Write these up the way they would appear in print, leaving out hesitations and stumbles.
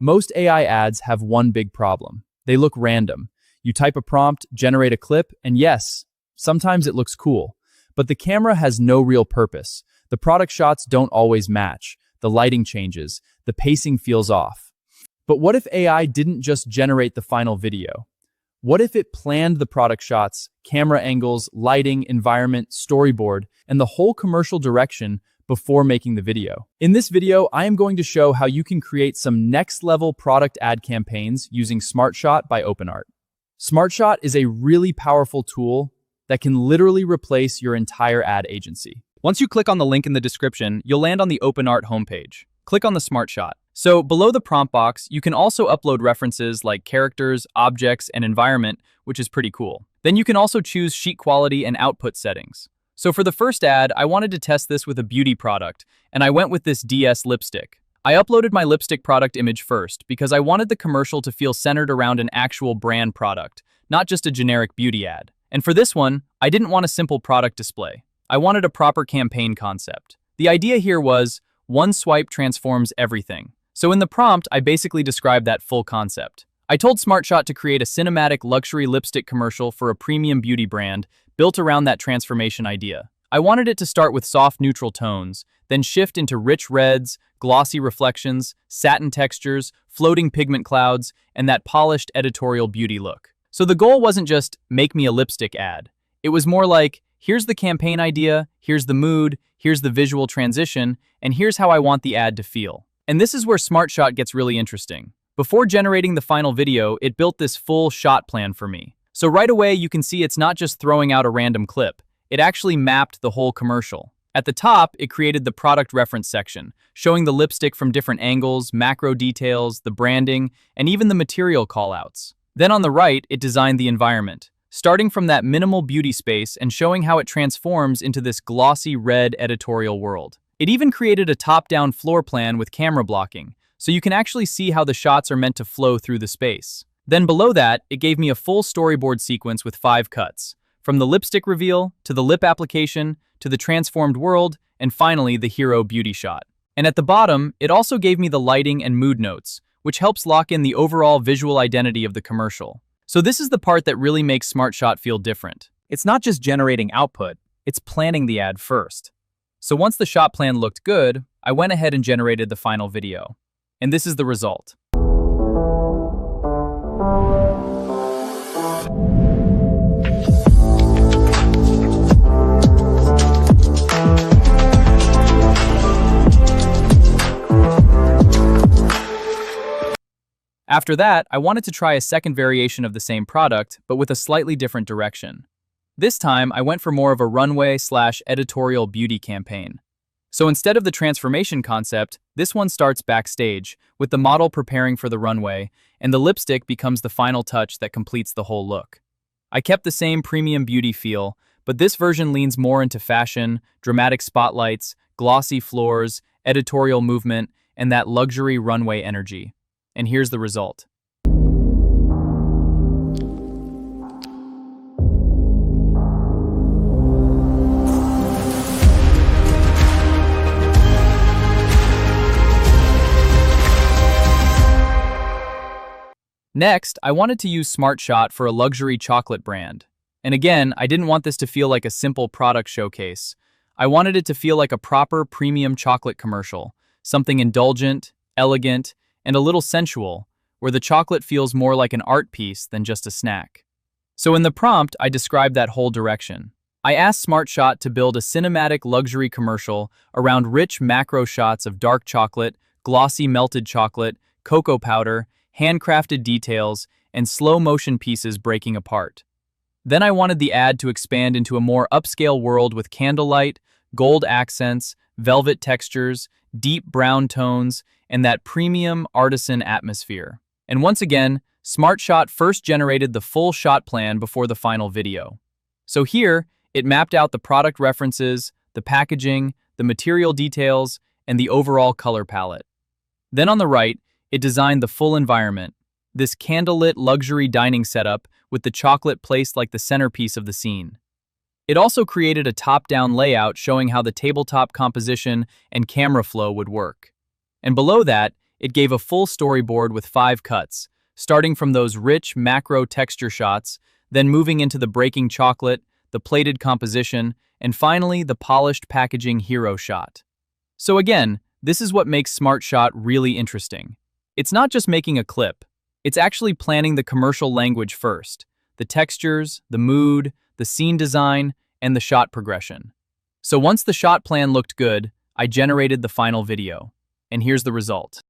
Most AI ads have one big problem. They look random. You type a prompt, generate a clip, and yes, sometimes it looks cool. But the camera has no real purpose. The product shots don't always match. The lighting changes. The pacing feels off. But what if AI didn't just generate the final video? What if it planned the product shots, camera angles, lighting, environment, storyboard, and the whole commercial direction before making the video? In this video, I am going to show how you can create some next-level product ad campaigns using SmartShot by OpenART. SmartShot is a really powerful tool that can literally replace your entire ad agency. Once you click on the link in the description, you'll land on the OpenART homepage. Click on the SmartShot. So below the prompt box, you can also upload references like characters, objects, and environment, which is pretty cool. Then you can also choose sheet quality and output settings. So for the first ad, I wanted to test this with a beauty product, and I went with this DS lipstick. I uploaded my lipstick product image first because I wanted the commercial to feel centered around an actual brand product, not just a generic beauty ad. And for this one, I didn't want a simple product display. I wanted a proper campaign concept. The idea here was, one swipe transforms everything. So in the prompt, I basically described that full concept. I told SmartShot to create a cinematic luxury lipstick commercial for a premium beauty brand built around that transformation idea. I wanted it to start with soft neutral tones, then shift into rich reds, glossy reflections, satin textures, floating pigment clouds, and that polished editorial beauty look. So the goal wasn't just make me a lipstick ad. It was more like, here's the campaign idea, here's the mood, here's the visual transition, and here's how I want the ad to feel. And this is where SmartShot gets really interesting. Before generating the final video, it built this full shot plan for me. So right away, you can see it's not just throwing out a random clip. It actually mapped the whole commercial. At the top, it created the product reference section, showing the lipstick from different angles, macro details, the branding, and even the material callouts. Then on the right, it designed the environment, starting from that minimal beauty space and showing how it transforms into this glossy red editorial world. It even created a top-down floor plan with camera blocking, so you can actually see how the shots are meant to flow through the space. Then below that, it gave me a full storyboard sequence with 5 cuts, from the lipstick reveal, to the lip application, to the transformed world, and finally the hero beauty shot. And at the bottom, it also gave me the lighting and mood notes, which helps lock in the overall visual identity of the commercial. So this is the part that really makes SmartShot feel different. It's not just generating output, it's planning the ad first. So once the shot plan looked good, I went ahead and generated the final video. And this is the result. After that, I wanted to try a second variation of the same product, but with a slightly different direction. This time, I went for more of a runway/editorial beauty campaign. So instead of the transformation concept, this one starts backstage, with the model preparing for the runway, and the lipstick becomes the final touch that completes the whole look. I kept the same premium beauty feel, but this version leans more into fashion, dramatic spotlights, glossy floors, editorial movement, and that luxury runway energy. And here's the result. Next, I wanted to use SmartShot for a luxury chocolate brand. And again, I didn't want this to feel like a simple product showcase. I wanted it to feel like a proper premium chocolate commercial, something indulgent, elegant, and a little sensual, where the chocolate feels more like an art piece than just a snack. So in the prompt, I described that whole direction. I asked SmartShot to build a cinematic luxury commercial around rich macro shots of dark chocolate, glossy melted chocolate, cocoa powder, handcrafted details, and slow-motion pieces breaking apart. Then I wanted the ad to expand into a more upscale world with candlelight, gold accents, velvet textures, deep brown tones, and that premium artisan atmosphere. And once again, SmartShot first generated the full shot plan before the final video. So here, it mapped out the product references, the packaging, the material details, and the overall color palette. Then on the right, it designed the full environment, this candlelit luxury dining setup with the chocolate placed like the centerpiece of the scene. It also created a top-down layout showing how the tabletop composition and camera flow would work. And below that, It gave a full storyboard with 5 cuts, starting from those rich macro texture shots, then moving into the breaking chocolate, the plated composition, and finally the polished packaging hero shot. So again, this is what makes SmartShot really interesting. It's not just making a clip, it's actually planning the commercial language first, the textures, the mood, the scene design, and the shot progression. So once the shot plan looked good, I generated the final video. And here's the result.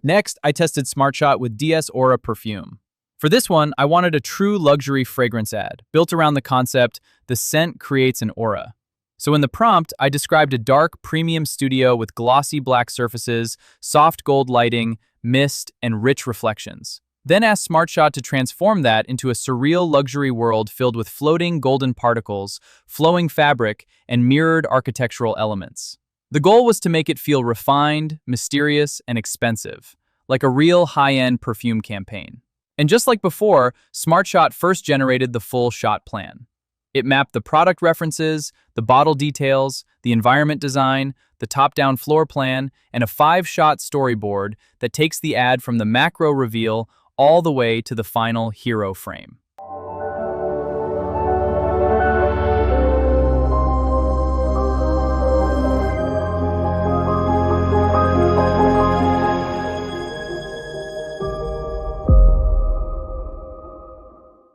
Next, I tested SmartShot with DS Aura perfume. For this one, I wanted a true luxury fragrance ad, built around the concept, the scent creates an aura. So in the prompt, I described a dark, premium studio with glossy black surfaces, soft gold lighting, mist, and rich reflections. Then asked SmartShot to transform that into a surreal luxury world filled with floating golden particles, flowing fabric, and mirrored architectural elements. The goal was to make it feel refined, mysterious, and expensive, like a real high-end perfume campaign. And just like before, SmartShot first generated the full shot plan. It mapped the product references, the bottle details, the environment design, the top-down floor plan, and a 5-shot storyboard that takes the ad from the macro reveal all the way to the final hero frame.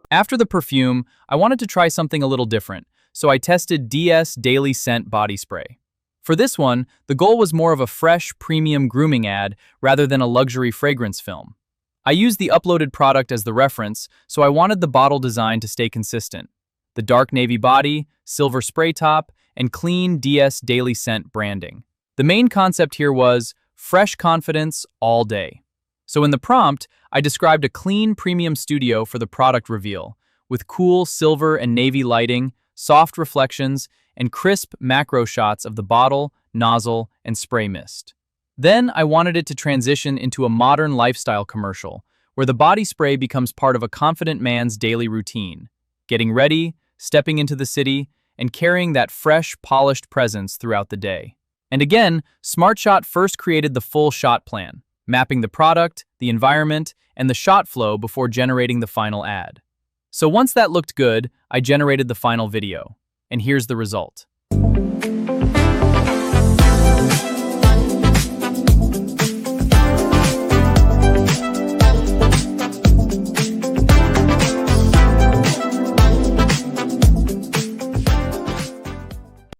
After the perfume, I wanted to try something a little different, so I tested DS Daily Scent Body Spray. For this one, the goal was more of a fresh, premium grooming ad rather than a luxury fragrance film. I used the uploaded product as the reference, so I wanted the bottle design to stay consistent. The dark navy body, silver spray top, and clean DS Daily Scent branding. The main concept here was fresh confidence all day. So in the prompt, I described a clean premium studio for the product reveal, with cool silver and navy lighting, soft reflections, and crisp macro shots of the bottle, nozzle, and spray mist. Then I wanted it to transition into a modern lifestyle commercial, where the body spray becomes part of a confident man's daily routine, getting ready, stepping into the city, and carrying that fresh, polished presence throughout the day. And again, SmartShot first created the full shot plan, mapping the product, the environment, and the shot flow before generating the final ad. So once that looked good, I generated the final video. And here's the result.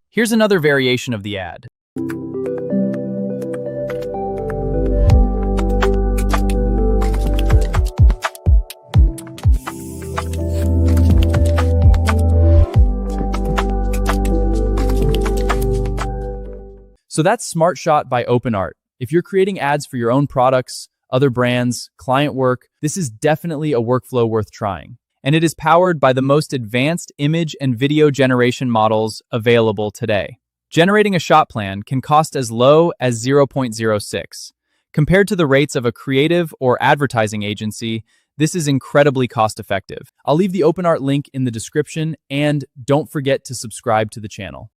Here's another variation of the ad. So that's SmartShot by OpenART. If you're creating ads for your own products, other brands, client work, this is definitely a workflow worth trying. And it is powered by the most advanced image and video generation models available today. Generating a shot plan can cost as low as 0.06. Compared to the rates of a creative or advertising agency, this is incredibly cost-effective. I'll leave the OpenART link in the description, and don't forget to subscribe to the channel.